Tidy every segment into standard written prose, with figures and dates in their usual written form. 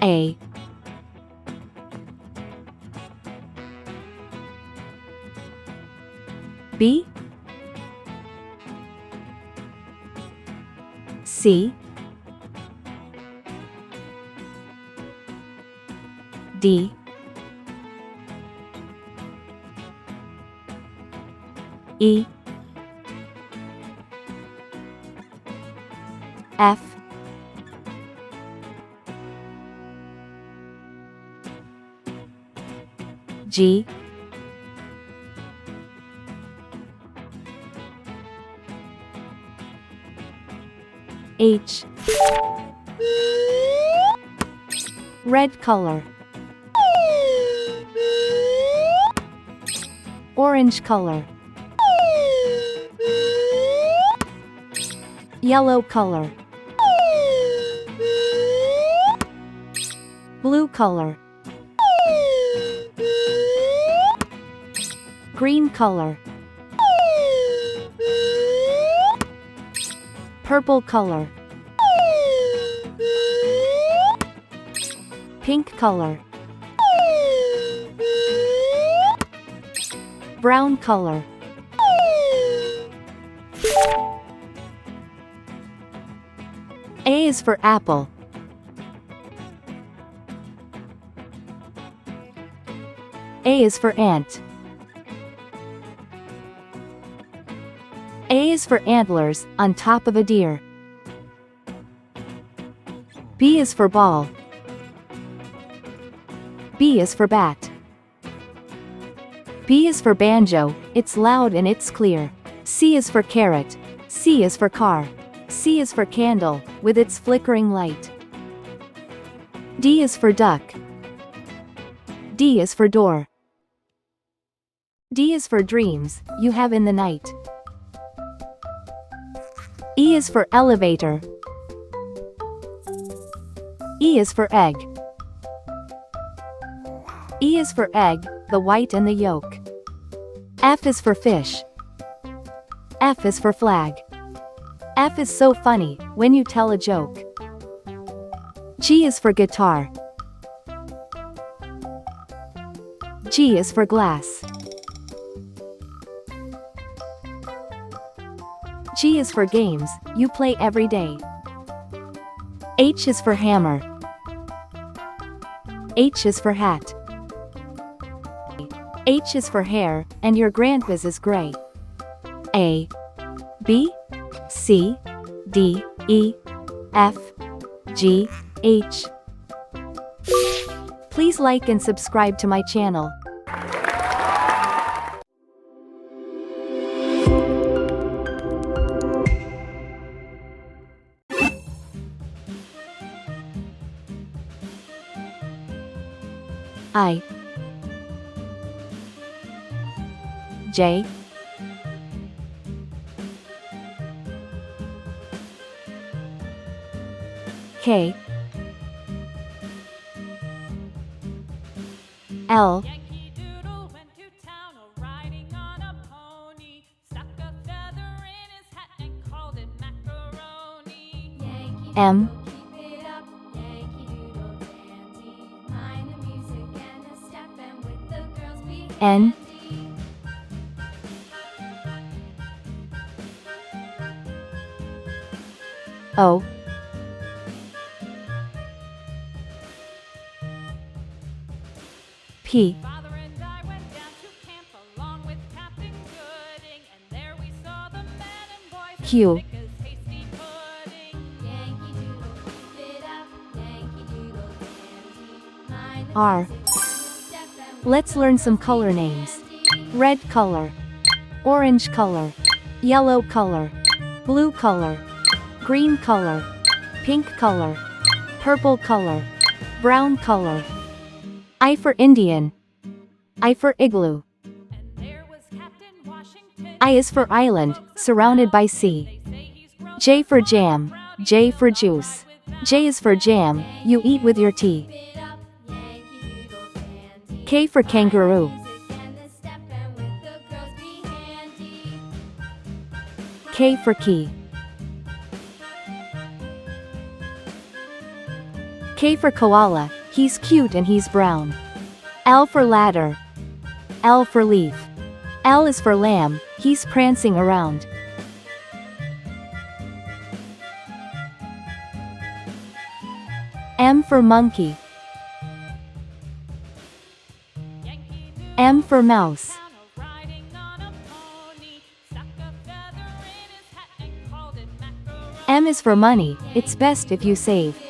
A, B, C, D, E, F, G, H. Red color. Orange color. Yellow color. Blue color. Green color. Purple color. Pink color. Brown color. A is for apple. A is for ant. A is for antlers, on top of a deer. B is for ball. B is for bat. B is for banjo, it's loud and it's clear. C is for carrot. C is for car. C is for candle, with its flickering light. D is for duck. D is for door. D is for dreams, you have in the night. E is for elevator. E is for egg. E is for egg, the white and the yolk. F is for fish. F is for flag. F is so funny, when you tell a joke. G is for guitar. G is for glass. G is for games, you play every day. H is for hammer. H is for hat. H is for hair, and your grandpa's is gray. A, B, C, D, E, F, G, H. Please like and subscribe to my channel. I, J, K, L, Yankee Doodle went to town riding on a pony, stuck a feather in his hat and called it macaroni. Yankee M, Doodle, keep it up, Yankee Doodle dandy. Mind the music and the step, and with the girls be N, handy. O, P, Father and I went down to camp along with Captain Gooding, and there we saw the men and boys as Q, thick as hasty pudding. Yankee Doodle, keep it up, Yankee Doodle dandy. Mind the R. music and the step, and with Let's the learn girls some be color names. handy. Red color, orange color, yellow color, blue color, green color, pink color, purple color, brown color. I for Indian. I for igloo. And there was Captain Washington. I is for island, surrounded by sea. They say he's grown J for jam, J for juice. J is for jam, you eat with your tea. it up, Yankee Doodle dandy. K for kangaroo. Music and the step, and with the girls be handy. K for key. K for koala, he's cute and he's brown. L for ladder. L for leaf. L is for lamb, he's prancing around. M for monkey. M for mouse. M is for money, it's best if you save.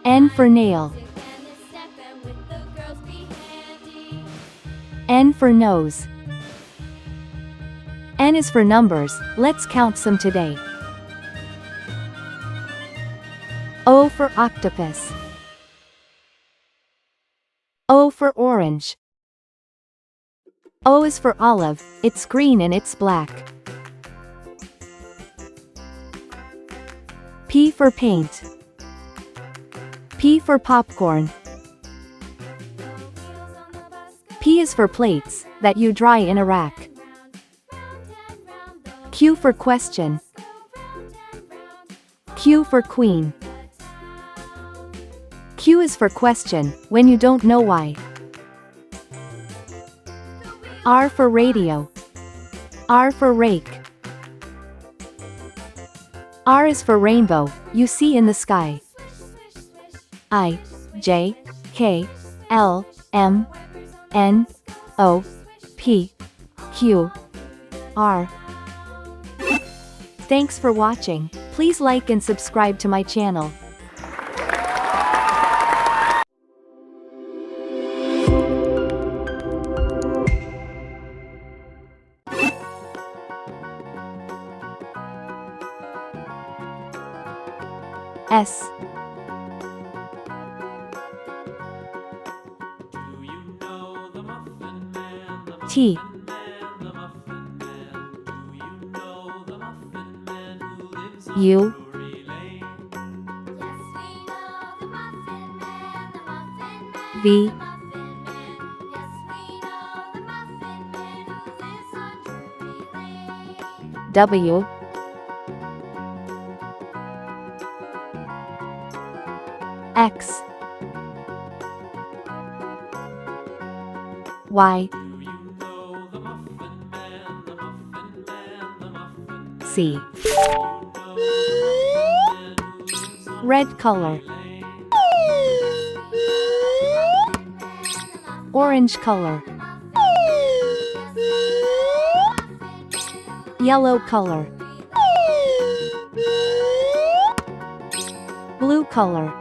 N for nail. N for nose. N is for numbers, let's count some today. O for octopus. O for orange. O is for olive, it's green and it's black. P for paint. P for popcorn. P is for plates, that you dry in a rack. Q for question. Q for queen. Q is for question, when you don't know why. R for radio. R for rake. R is for rainbow, you see in the sky. I, J, K, L, M, N, O, P, Q, R. Thanks for watching, please like and subscribe to my channel. S. T. U. V. W. X. Y. C. Red color. Orange color. Yellow color. Blue color.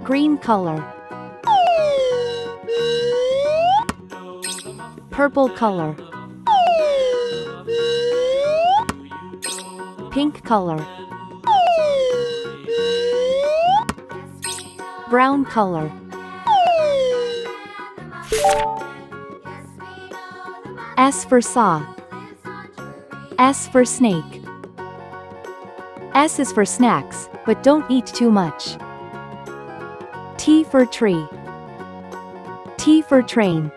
Green color. Purple color. Pink color. Brown color. S for saw. S for snake. S is for snacks, but don't eat too much. T for tree. T for train.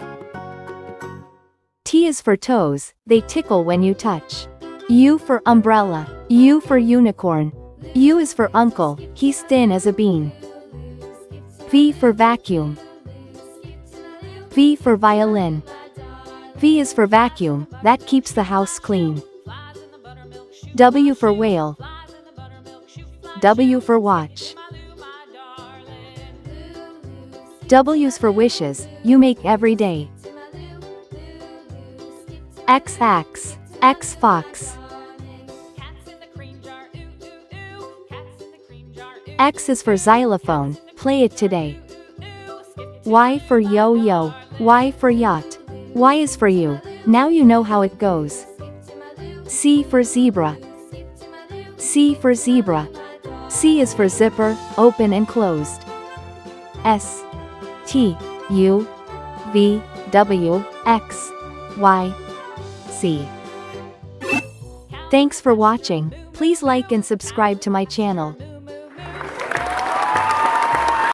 T is for toes, they tickle when you touch. U for umbrella. U for unicorn. U is for uncle, he's thin as a bean. V for vacuum. V for violin. V is for vacuum, that keeps the house clean. W for whale. W for watch. W's for wishes, you make every day. X axe. X fox. X is for xylophone, play it today. Y for yo-yo. Y for yacht. Y is for you, now you know how it goes. C for zebra. C for zebra. C is for zipper, open and closed. S. T. U. V. W. X. Y. C. Thanks for watching, please like and subscribe to my channel.